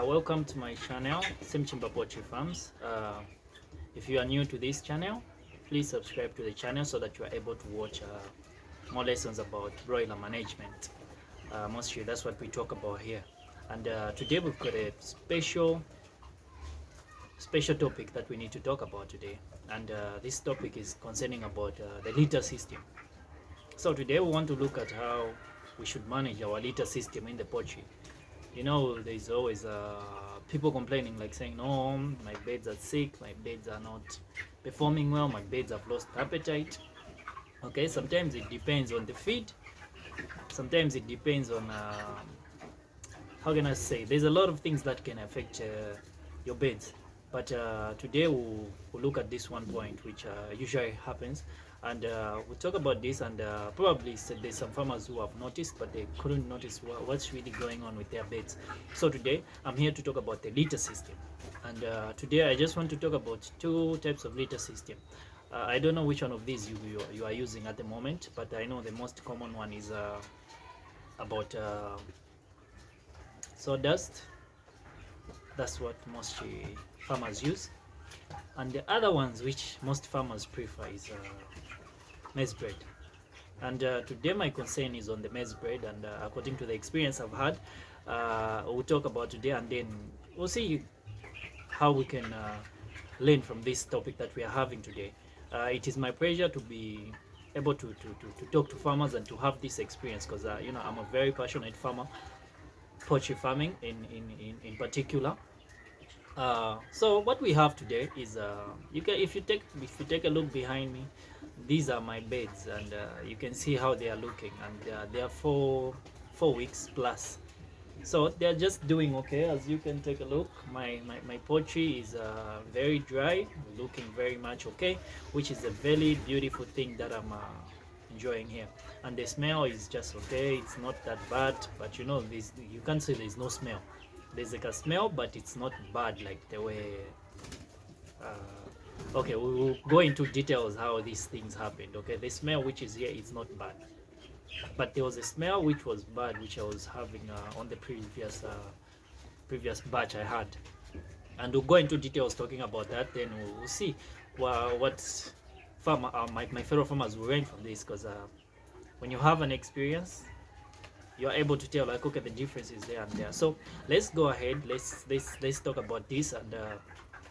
Welcome to my channel, Simchimba Poultry Farms. If you are new to this channel, please subscribe to the channel so that you are able to watch more lessons about broiler management. Mostly that's what we talk about here. And today we've got a special topic that we need to talk about today. And this topic is concerning about the litter system. So today we want to look at how we should manage our litter system in the poultry. You know, there's always people complaining, like saying, no, my beds are sick, my beds are not performing well, my beds have lost appetite. Okay, sometimes it depends on the feed, sometimes it depends on how can I say, there's a lot of things that can affect your beds. But today we'll look at this one point which usually happens, and we'll talk about this, and probably there's some farmers who have noticed but they couldn't notice what's really going on with their beds. So today I'm here to talk about the litter system, and today I just want to talk about two types of litter system. I don't know which one of these you are using at the moment, but I know the most common one is about sawdust. That's what most farmers use, and the other ones which most farmers prefer is maize bread. And today my concern is on the maize bread, and according to the experience I've had, we'll talk about today, and then we'll see how we can learn from this topic that we are having today. It is my pleasure to be able to talk to farmers and to have this experience, because you know, I'm a very passionate farmer, poultry farming in particular. So what we have today is if you take a look behind me, these are my beds, and you can see how they are looking, and they are 4 weeks plus. So they're just doing okay. As you can take a look, my poultry is very dry, looking very much okay, which is a very beautiful thing that I'm enjoying here. And the smell is just okay, it's not that bad, but you know, you can't say there's no smell. There's like a smell, but it's not bad like the way okay, we will go into details how these things happened. Okay, the smell which is here is not bad, but there was a smell which was bad, which I was having on the previous batch I had, and we'll go into details talking about that. Then we'll see what farmer my fellow farmers will learn from this, because when you have an experience, you're able to tell, like, okay, the difference is there and there. So let's go ahead, let's talk about this, and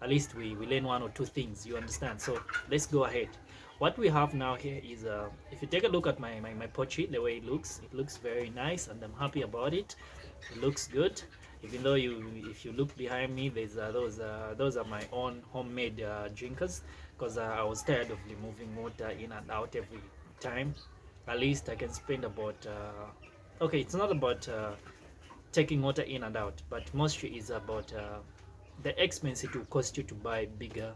at least we learn one or two things, you understand. So let's go ahead. What we have now here is if you take a look at my poultry, the way it looks very nice, and I'm happy about it. It looks good, even though if you look behind me, there's those are my own homemade drinkers, because I was tired of removing water in and out every time. At least I can spend about okay, it's not about taking water in and out, but mostly is about the expense it will cost you to buy bigger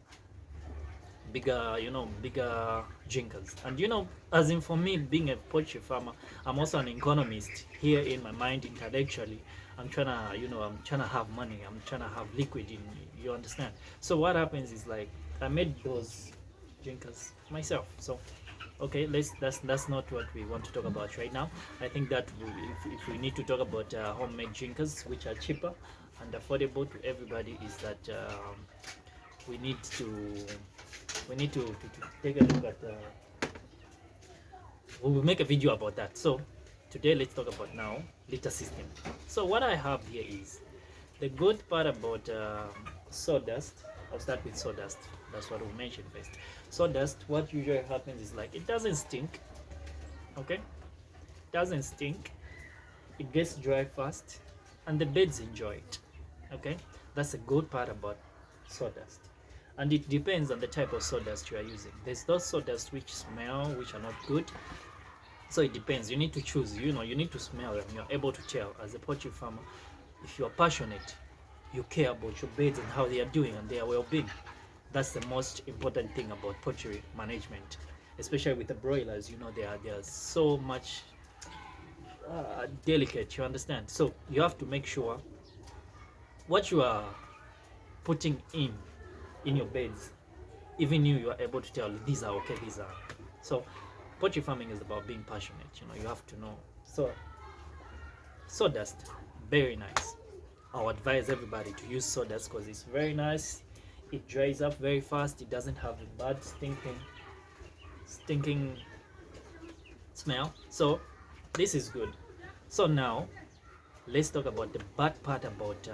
drinkers. And you know, as in for me, being a poultry farmer, I'm also an economist here in my mind. Intellectually, I'm trying to have money, I'm trying to have liquid in me, you understand. So what happens is, like, I made those drinkers myself. So okay, that's not what we want to talk about right now. I think that if we need to talk about homemade drinkers which are cheaper and affordable to everybody, is that we need to take a look at we will make a video about that. So today let's talk about now litter system. So what I have here is the good part about sawdust. I'll start with sawdust. That's what we'll mention first. Sawdust, what usually happens is, like, it doesn't stink. Okay, it doesn't stink, it gets dry fast, and the beds enjoy it. Okay, that's a good part about sawdust. And it depends on the type of sawdust you are using. There's those sawdust which smell, which are not good. So it depends, you need to choose, you know, you need to smell them. You're able to tell as a poultry farmer, if you are passionate, you care about your beds and how they are doing and their well-being. That's the most important thing about poultry management, especially with the broilers. You know, they are so much delicate, you understand. So you have to make sure what you are putting in your beds, even you are able to tell these are okay, these are. So poultry farming is about being passionate, you know, you have to know. So sawdust, very nice. I'll advise everybody to use sawdust because it's very nice. It dries up very fast. It doesn't have a bad stinking smell. So this is good. So now let's talk about the bad part about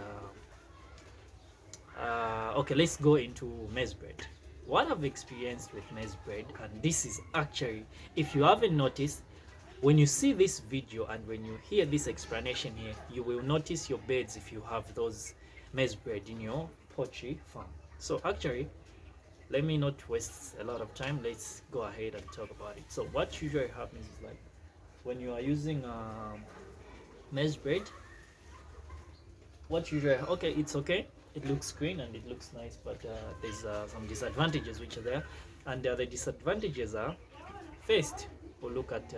okay, let's go into maize bread. What I've experienced with maize bread, and this is actually, if you haven't noticed, when you see this video and when you hear this explanation here, you will notice your beds if you have those maize bread in your poultry farm. So actually, let me not waste a lot of time. Let's go ahead and talk about it. So what usually happens is, like, when you are using maize bread, what usually, okay, it's okay, it looks green and it looks nice, but there's some disadvantages which are there, and the disadvantages are, first, we'll look at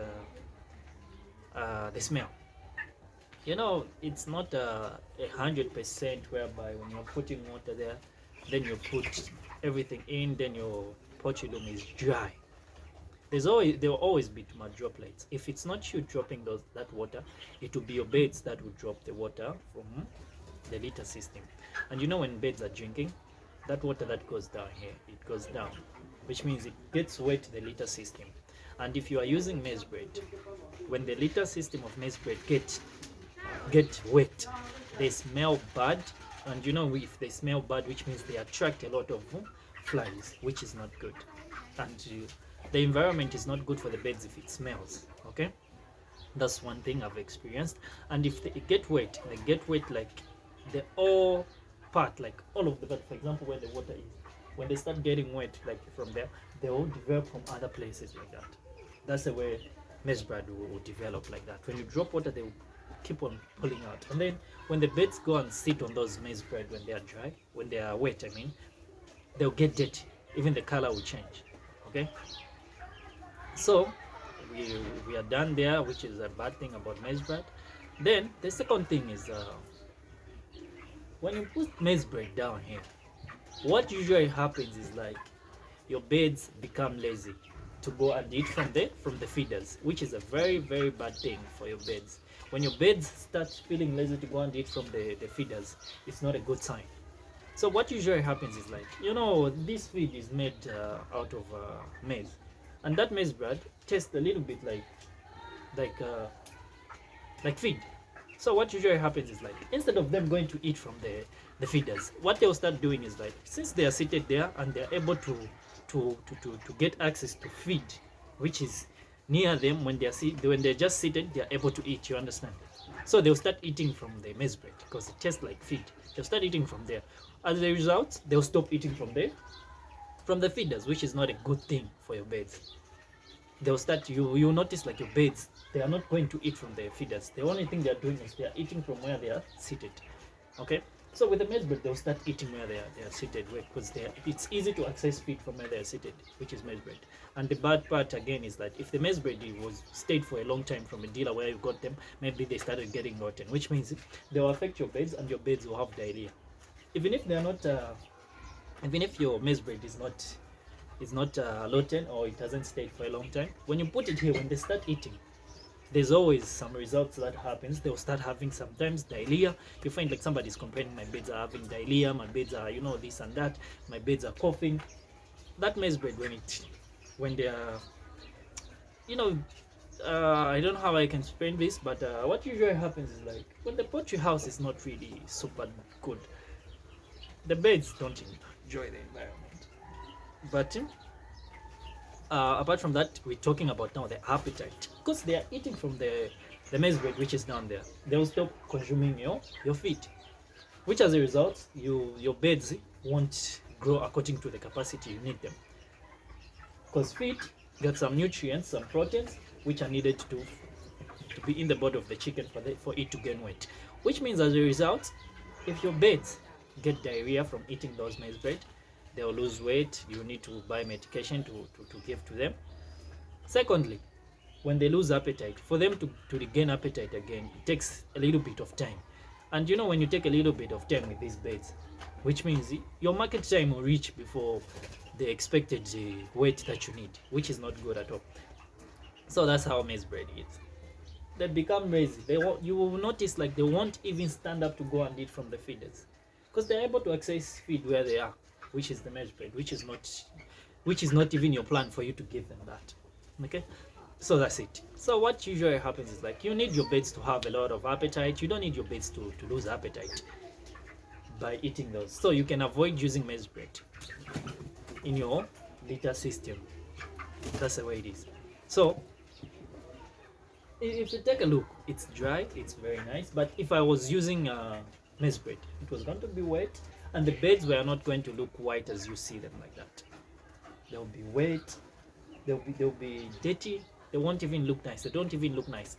the smell. You know, it's not 100% whereby when you're putting water there, then you put everything in, then your poultry room is dry. There will always be too much droplets. If it's not you dropping that water, it will be your beds that will drop the water from the litter system. And you know, when beds are drinking, that water that goes down here, it goes down, which means it gets wet to the litter system. And if you are using maize bread, when the litter system of maize bread get wet, they smell bad. And you know, if they smell bad, which means they attract a lot of flies, which is not good. And the environment is not good for the beds if it smells. Okay, that's one thing I've experienced. And if they get wet, like the all part, like all of the bed, for example, where the water is, when they start getting wet, like from there, they will develop from other places like that. That's the way maize bread will develop like that. When you drop water, they will keep on pulling out. And then when the beds go and sit on those maize bread, when they are dry, when they are wet, I mean, they'll get dirty. Even the color will change. Okay, so we are done there, which is a bad thing about maize bread. Then the second thing is, when you put maize bread down here, what usually happens is, like, your beds become lazy to go and eat from the feeders, which is a very, very bad thing for your beds. When your beds start feeling lazy to go and eat from the feeders, it's not a good sign. So what usually happens is, like, you know, this feed is made out of maize, and that maize bread tastes a little bit like feed. So what usually happens is, like, instead of them going to eat from the feeders, what they'll start doing is, like, since they are seated there and they're able to get access to feed which is near them, when they're just seated, they're able to eat, you understand? So they'll start eating from the maize bread because it tastes like feed. They'll start eating from there. As a result, they'll stop eating from the feeders, which is not a good thing for your beds. They'll start, you'll notice, like, your beds, they are not going to eat from the feeders. The only thing they're doing is they're eating from where they are seated. Okay, so with the maize bread, they'll start eating where they are seated, because it's easy to access feed from where they are seated, which is maize bread. And the bad part again is that if the maize bread was stayed for a long time from a dealer where you got them, maybe they started getting rotten, which means they will affect your beds and your beds will have diarrhea. Even if they are not, even if your maize bread is not rotten, or it hasn't stayed for a long time, when you put it here, when they start eating, there's always some results that happens. They'll start having sometimes diarrhea. You find, like, somebody's complaining, my beds are having diarrhea, my beds are, you know, this and that, my beds are coughing. That maize bread, when they are, you know, I don't know how I can explain this, but what usually happens is, like, when the poultry house is not really super good, the beds don't enjoy the environment. But apart from that, we're talking about now the appetite, because they are eating from the maize bread which is down there. They will stop consuming your feed, which, as a result, your beds won't grow according to the capacity you need them, because feed got some nutrients, some proteins which are needed to be in the body of the chicken for it to gain weight, which means, as a result, if your beds get diarrhea from eating those maize bread, they'll lose weight. You need to buy medication to give to them. Secondly, when they lose appetite, for them to regain appetite again, it takes a little bit of time. And you know, when you take a little bit of time with these beds, which means your market time will reach before the expected weight that you need, which is not good at all. So that's how maize bread is. they become lazy. You will notice like they won't even stand up to go and eat from the feeders, because they're able to access feed where they are, which is the maize bread, which is not even your plan for you to give them that. Okay, so that's it. So what usually happens is like you need your birds to have a lot of appetite. You don't need your birds to lose appetite by eating those. So you can avoid using maize bread in your litter system. That's the way it is. So if you take a look, it's dry, it's very nice. But if I was using maize bread, it was going to be wet, and the beds were not going to look white as you see them like that. They'll be wet, they'll be dirty, they won't even look nice. They don't even look nice.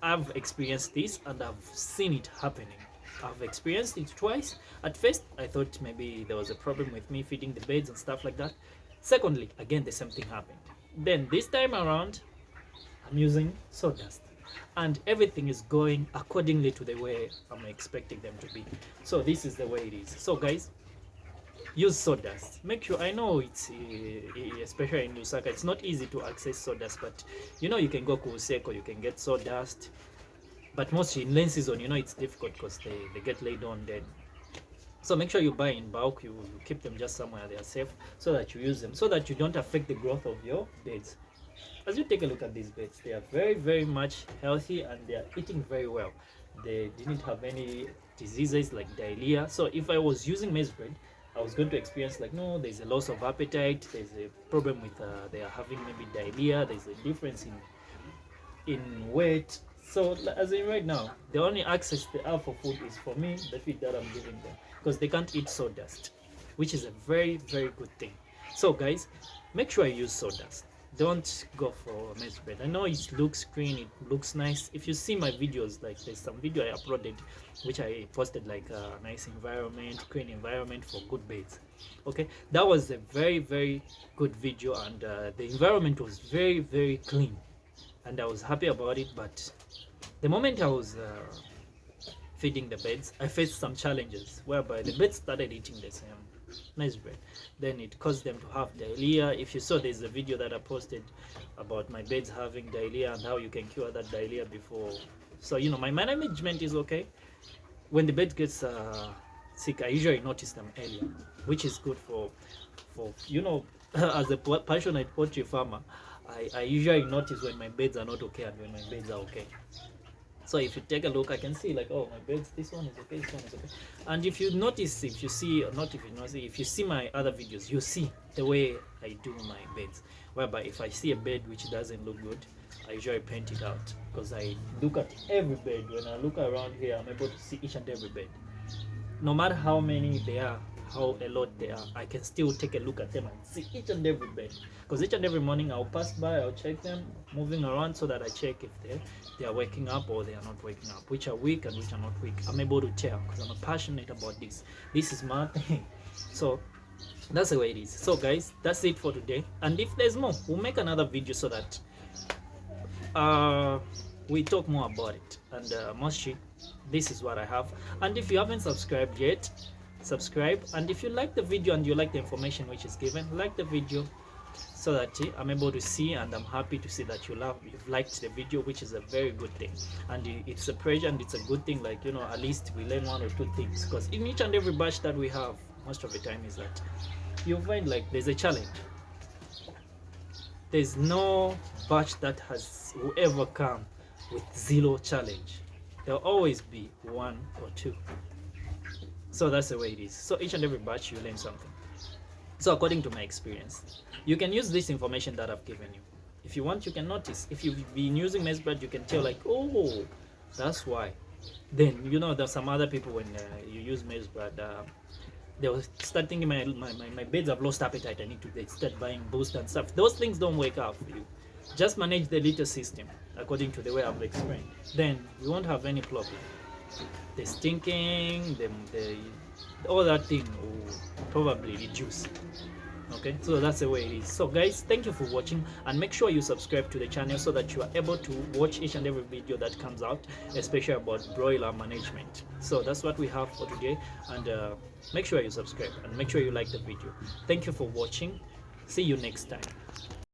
I've experienced this and I've seen it happening. I've experienced it twice. At first, I thought maybe there was a problem with me feeding the beds and stuff like that. Secondly, again, the same thing happened. Then this time around, I'm using sawdust, and everything is going accordingly to the way I'm expecting them to be. So this is the way it is. So guys, use sawdust. Make sure, I know it's especially in Lusaka, it's not easy to access sawdust, but you know, you can go Kuseko, you can get sawdust, but mostly in rain season, you know, it's difficult because they get laid on then. So make sure you buy in bulk, you keep them just somewhere they are safe, so that you use them, so that you don't affect the growth of your beds. As you take a look at these beds, they are very, very much healthy and they are eating very well. They didn't have any diseases like diarrhea. So if I was using maize bread, I was going to experience like, no, there's a loss of appetite, there's a problem with they are having maybe diarrhea, there's a difference in weight. So as in right now, the only access they have for food is for me, the feed that I'm giving them, because they can't eat sawdust, which is a very, very good thing. So guys, make sure you use sawdust. Don't go for maize bread. I know it looks green, it looks nice. If you see my videos, like there's some video I uploaded which I posted, like a nice environment, clean environment for good beds. Okay, that was a very, very good video, and the environment was very, very clean and I was happy about it. But the moment I was feeding the beds, I faced some challenges whereby the beds started eating the same maize bread. Then it caused them to have diarrhea. If you saw, there's a video that I posted about my beds having diarrhea and how you can cure that diarrhea before. So you know, my management is okay. When the bed gets sick, I usually notice them earlier, which is good for you know, as a passionate poultry farmer, I usually notice when my beds are not okay and when my beds are okay. So if you take a look, I can see like, oh, my beds, this one is okay, this one is okay. And if you notice, if you see, or not if you notice, if you see my other videos, you see the way I do my beds. Whereby if I see a bed which doesn't look good, I usually paint it out, because I look at every bed. When I look around here, I'm able to see each and every bed. No matter how many there are, how a lot they are, I can still take a look at them and see each and every bed, because each and every morning I'll pass by, I'll check them moving around, so that I check if they are waking up or they are not waking up, which are weak and which are not weak. I'm able to tell because I'm passionate about this. This is my thing. So that's the way it is. So guys, that's it for today, and if there's more, we'll make another video so that we talk more about it. And mostly this is what I have. And if you haven't subscribed yet, subscribe. And if you like the video and you like the information which is given, like the video, so that I'm able to see, and I'm happy to see that you've liked the video, which is a very good thing. And it's a pleasure and it's a good thing, like, you know, at least we learn one or two things, because in each and every batch that we have, most of the time is that you find like there's a challenge. There's no batch that will ever come with zero challenge. There'll always be one or two. So that's the way it is. So each and every batch you learn something. So according to my experience, you can use this information that I've given you. If you want, you can notice. If you've been using maize bread, you can tell like, oh, that's why. Then, you know, there's some other people, when you use maize bread, they will start thinking my beds have lost appetite, I need to start buying boost and stuff. Those things don't work out for you. Just manage the litter system according to the way I've explained. Then you won't have any problem. The stinking, all that thing will probably reduce. Okay, so that's the way it is. So guys, thank you for watching, and make sure you subscribe to the channel so that you are able to watch each and every video that comes out, especially about broiler management. So that's what we have for today, and make sure you subscribe and make sure you like the video. Thank you for watching. See you next time.